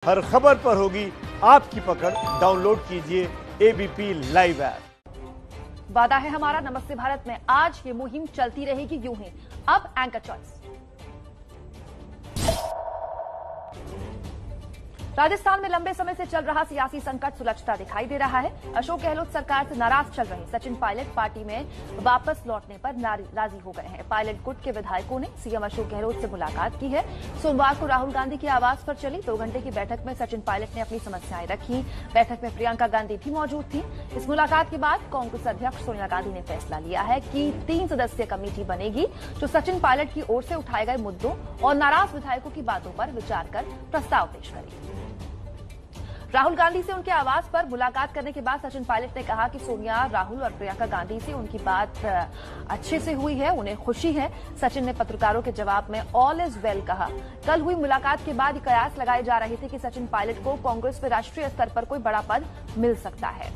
हर खबर पर होगी आपकी पकड़। डाउनलोड कीजिए एबीपी लाइव ऐप। वादा है हमारा नमस्ते भारत में आज ये मुहिम चलती रहेगी यूं ही। अब एंकर चॉइस। राजस्थान में लंबे समय से चल रहा सियासी संकट सुलझता दिखाई दे रहा है। अशोक गहलोत सरकार से नाराज चल रहे सचिन पायलट पार्टी में वापस लौटने पर राजी हो गए हैं। पायलट गुट के विधायकों ने सीएम अशोक गहलोत से मुलाकात की है। सोमवार को राहुल गांधी के आवास पर चली 2 घंटे की बैठक में सचिन पायलट ने अपनी समस्याएं रखी। बैठक में प्रियंका गांधी भी मौजूद थी। इस मुलाकात के बाद कांग्रेस अध्यक्ष सोनिया गांधी ने फैसला लिया है कि 3 सदस्यीय कमेटी बनेगी जो सचिन पायलट की ओर से उठाए गए मुद्दों और नाराज विधायकों की बातों पर विचार कर प्रस्ताव पेश करेगी। राहुल गांधी से उनके आवास पर मुलाकात करने के बाद सचिन पायलट ने कहा कि सोनिया, राहुल और प्रियंका गांधी से उनकी बात अच्छे से हुई है, उन्हें खुशी है। सचिन ने पत्रकारों के जवाब में ऑल इज वेल कहा। कल हुई मुलाकात के बाद कयास लगाए जा रहे थे कि सचिन पायलट को कांग्रेस में राष्ट्रीय स्तर पर कोई बड़ा पद मिल सकता है।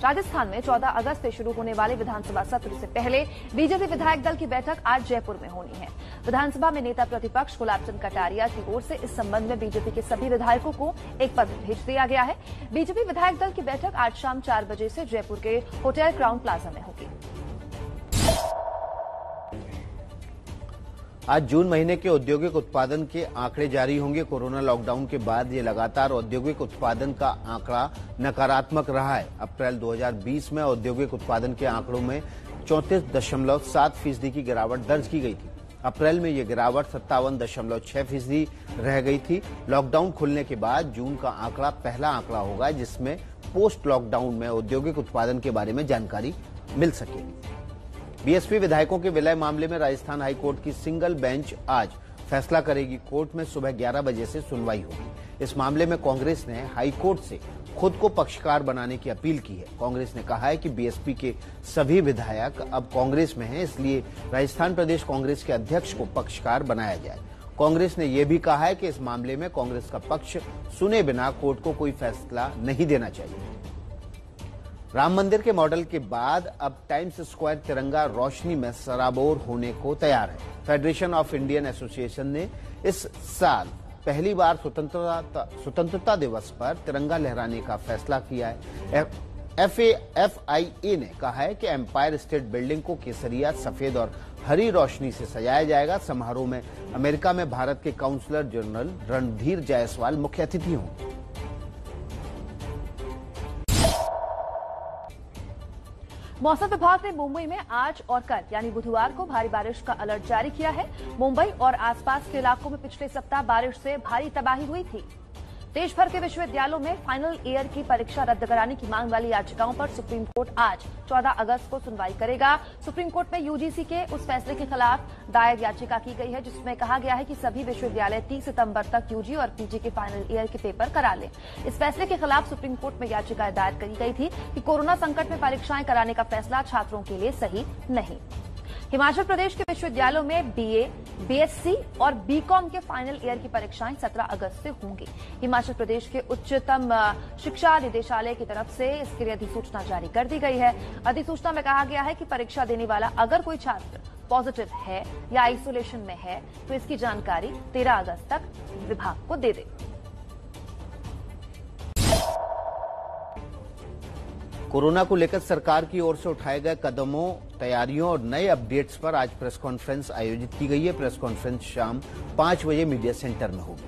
राजस्थान में 14 अगस्त से शुरू होने वाले विधानसभा सत्र से पहले बीजेपी विधायक दल की बैठक आज जयपुर में होनी है। विधानसभा में नेता प्रतिपक्ष गुलाब चंद कटारिया की ओर से इस संबंध में बीजेपी के सभी विधायकों को एक पत्र भेज दिया गया है। बीजेपी विधायक दल की बैठक आज शाम 4 बजे से जयपुर के होटल क्राउन प्लाजा में होगी। आज जून महीने के औद्योगिक उत्पादन के आंकड़े जारी होंगे। कोरोना लॉकडाउन के बाद ये लगातार औद्योगिक उत्पादन का आंकड़ा नकारात्मक रहा है। अप्रैल 2020 में औद्योगिक उत्पादन के आंकड़ों में 34.7% की गिरावट दर्ज की गई थी। अप्रैल में ये गिरावट 57.6% रह गई थी। लॉकडाउन खुलने के बाद जून का आंकड़ा पहला आंकड़ा होगा जिसमें पोस्ट लॉकडाउन में औद्योगिक उत्पादन के बारे में जानकारी मिल सकेगी। बीएसपी विधायकों के विलय मामले में राजस्थान हाईकोर्ट की सिंगल बेंच आज फैसला करेगी। कोर्ट में सुबह 11 बजे से सुनवाई होगी। इस मामले में कांग्रेस ने हाईकोर्ट से खुद को पक्षकार बनाने की अपील की है। कांग्रेस ने कहा है कि बीएसपी के सभी विधायक अब कांग्रेस में हैं, इसलिए राजस्थान प्रदेश कांग्रेस के अध्यक्ष को पक्षकार बनाया जाए। कांग्रेस ने यह भी कहा है कि इस मामले में कांग्रेस का पक्ष सुने बिना कोर्ट को कोई फैसला नहीं देना चाहिए। राम मंदिर के मॉडल के बाद अब टाइम्स स्क्वायर तिरंगा रोशनी में सराबोर होने को तैयार है। फेडरेशन ऑफ इंडियन एसोसिएशन ने इस साल पहली बार स्वतंत्रता दिवस पर तिरंगा लहराने का फैसला किया है। एफआईए ने कहा है कि एम्पायर स्टेट बिल्डिंग को केसरिया, सफेद और हरी रोशनी से सजाया जाएगा। समारोह में अमेरिका में भारत के काउंसलर जनरल रणधीर जायसवाल मुख्य अतिथि होंगे। मौसम विभाग ने मुंबई में आज और कल यानी बुधवार को भारी बारिश का अलर्ट जारी किया है। मुंबई और आसपास के इलाकों में पिछले सप्ताह बारिश से भारी तबाही हुई थी। देश भर के विश्वविद्यालयों में फाइनल ईयर की परीक्षा रद्द कराने की मांग वाली याचिकाओं पर सुप्रीम कोर्ट आज 14 अगस्त को सुनवाई करेगा। सुप्रीम कोर्ट में यूजीसी के उस फैसले के खिलाफ दायर याचिका की गई है जिसमें कहा गया है कि सभी विश्वविद्यालय 30 सितंबर तक यूजी और पीजी के फाइनल ईयर के पेपर करा लें। इस फैसले के खिलाफ सुप्रीम कोर्ट में याचिका दायर करी गई थी कि कोरोना संकट में परीक्षाएं कराने का फैसला छात्रों के लिए सही नहीं। हिमाचल प्रदेश के विश्वविद्यालयों में बीए, बीएससी और बीकॉम के फाइनल ईयर की परीक्षाएं 17 अगस्त से होंगी। हिमाचल प्रदेश के उच्चतम शिक्षा निदेशालय की तरफ से इसके लिए अधिसूचना जारी कर दी गई है। अधिसूचना में कहा गया है कि परीक्षा देने वाला अगर कोई छात्र पॉजिटिव है या आइसोलेशन में है तो इसकी जानकारी 13 अगस्त तक विभाग को दे दे। कोरोना को लेकर सरकार की ओर से उठाए गए कदमों, तैयारियों और नए अपडेट्स पर आज प्रेस कॉन्फ्रेंस आयोजित की गई है। प्रेस कॉन्फ्रेंस शाम 5 बजे मीडिया सेंटर में होगी।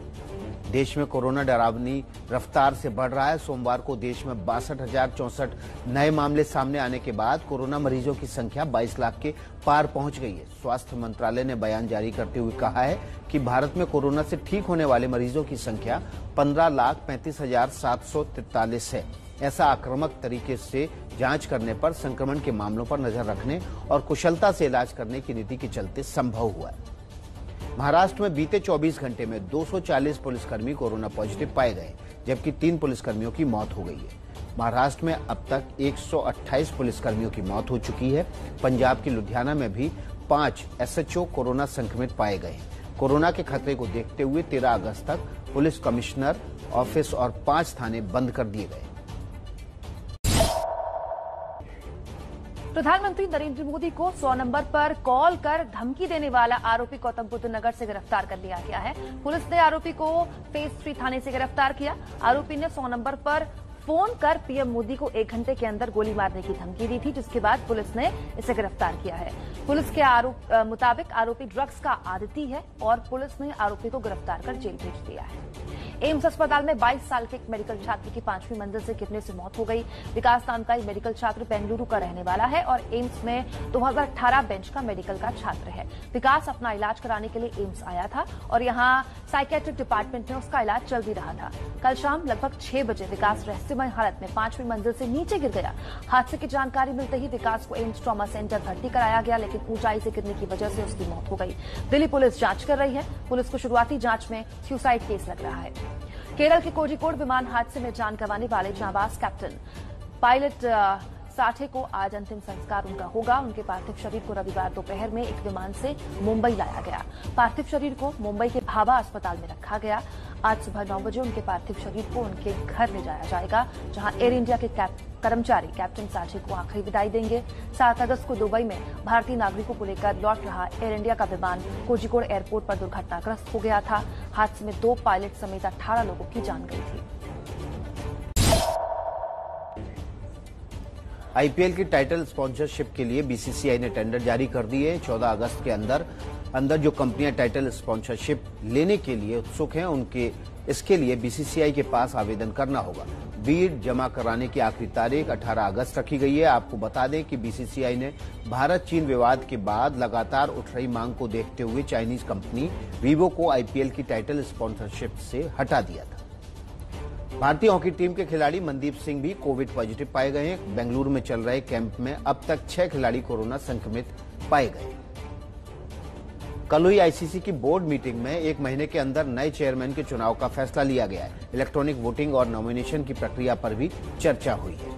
देश में कोरोना डरावनी रफ्तार से बढ़ रहा है। सोमवार को देश में 62,064 नए मामले सामने आने के बाद कोरोना मरीजों की संख्या 22 लाख के पार पहुंच गई है। स्वास्थ्य मंत्रालय ने बयान जारी करते हुए कहा है कि भारत में कोरोना से ठीक होने वाले मरीजों की संख्या 15,35,743 है। ऐसा आक्रामक तरीके से जांच करने पर संक्रमण के मामलों पर नजर रखने और कुशलता से इलाज करने की नीति के चलते संभव हुआ है। महाराष्ट्र में बीते 24 घंटे में 240 पुलिसकर्मी कोरोना पॉजिटिव पाए गए, जबकि 3 पुलिसकर्मियों की मौत हो गई है। महाराष्ट्र में अब तक 128 पुलिसकर्मियों की मौत हो चुकी है। पंजाब के लुधियाना में भी 5 एसएचओ कोरोना संक्रमित पाए गए। कोरोना के खतरे को देखते हुए 13 अगस्त तक पुलिस कमिश्नर ऑफिस और 5 थाने बंद कर दिए गए। प्रधानमंत्री नरेंद्र मोदी को 100 नंबर पर कॉल कर धमकी देने वाला आरोपी गौतम बुद्ध नगर से गिरफ्तार कर लिया गया है। पुलिस ने आरोपी को फेज 3 थाने से गिरफ्तार किया। आरोपी ने 100 नंबर पर फोन कर पीएम मोदी को 1 घंटे के अंदर गोली मारने की धमकी दी थी, जिसके बाद पुलिस ने इसे गिरफ्तार किया है। पुलिस के मुताबिक आरोपी ड्रग्स का आदती है और पुलिस ने आरोपी को गिरफ्तार कर जेल भेज दिया है। एम्स अस्पताल में 22 साल के एक मेडिकल छात्र की 5वीं मंजिल से गिरने से मौत हो गई। विकास नाम का एक मेडिकल छात्र बेंगलुरु का रहने वाला है और एम्स में 2018 बेंच का मेडिकल का छात्र है। विकास अपना इलाज कराने के लिए एम्स आया था और यहां साइकेट्रिक डिपार्टमेंट में उसका इलाज चल भी रहा था। कल शाम लगभग 6 बजे विकास रहस्यमय हालत में 5वीं मंजिल से नीचे गिर गया। हादसे की जानकारी मिलते ही विकास को एम्स ट्रॉमा सेंटर भर्ती कराया गया, लेकिन ऊंचाई से गिरने की वजह से उसकी मौत हो गई। दिल्ली पुलिस जांच कर रही है। पुलिस को शुरुआती जांच में सुसाइड केस लग रहा है। केरल के कोझिकोड विमान हादसे में जान गंवाने वाले जांबाज कैप्टन पायलट साठे को आज अंतिम संस्कार उनका होगा। उनके पार्थिव शरीर को रविवार दोपहर में एक विमान से मुंबई लाया गया। पार्थिव शरीर को मुंबई के भाभा अस्पताल में रखा गया। आज सुबह 9 बजे उनके पार्थिव शरीर को उनके घर ले जाया जाएगा, जहां एयर इंडिया के कर्मचारी कैप्टन साठे को आखिरी विदाई देंगे। 7 अगस्त को दुबई में भारतीय नागरिकों को लेकर लौट रहा एयर इंडिया का विमान कोझिकोड एयरपोर्ट पर दुर्घटनाग्रस्त हो गया था। हादसे में 2 पायलट समेत 18 लोगों की जान गई थी। आईपीएल की टाइटल स्पॉन्सरशिप के लिए बीसीसीआई ने टेंडर जारी कर दिए है। 14 अगस्त के अंदर जो कंपनियां टाइटल स्पॉन्सरशिप लेने के लिए उत्सुक हैं, इसके लिए बीसीसीआई के पास आवेदन करना होगा। बीड जमा कराने की आखिरी तारीख 18 अगस्त रखी गई है। आपको बता दें कि बीसीसीआई ने भारत चीन विवाद के बाद लगातार उठ रही मांग को देखते हुए चाइनीज कंपनी वीवो को आईपीएल की टाइटल स्पॉन्सरशिप से हटा दिया था। भारतीय हॉकी टीम के खिलाड़ी मनदीप सिंह भी कोविड पॉजिटिव पाए गए हैं। बेंगलुरु में चल रहे कैंप में अब तक 6 खिलाड़ी कोरोना संक्रमित पाए गए। कल हुई आईसीसी की बोर्ड मीटिंग में 1 महीने के अंदर नए चेयरमैन के चुनाव का फैसला लिया गया है। इलेक्ट्रॉनिक वोटिंग और नॉमिनेशन की प्रक्रिया पर भी चर्चा हुई है।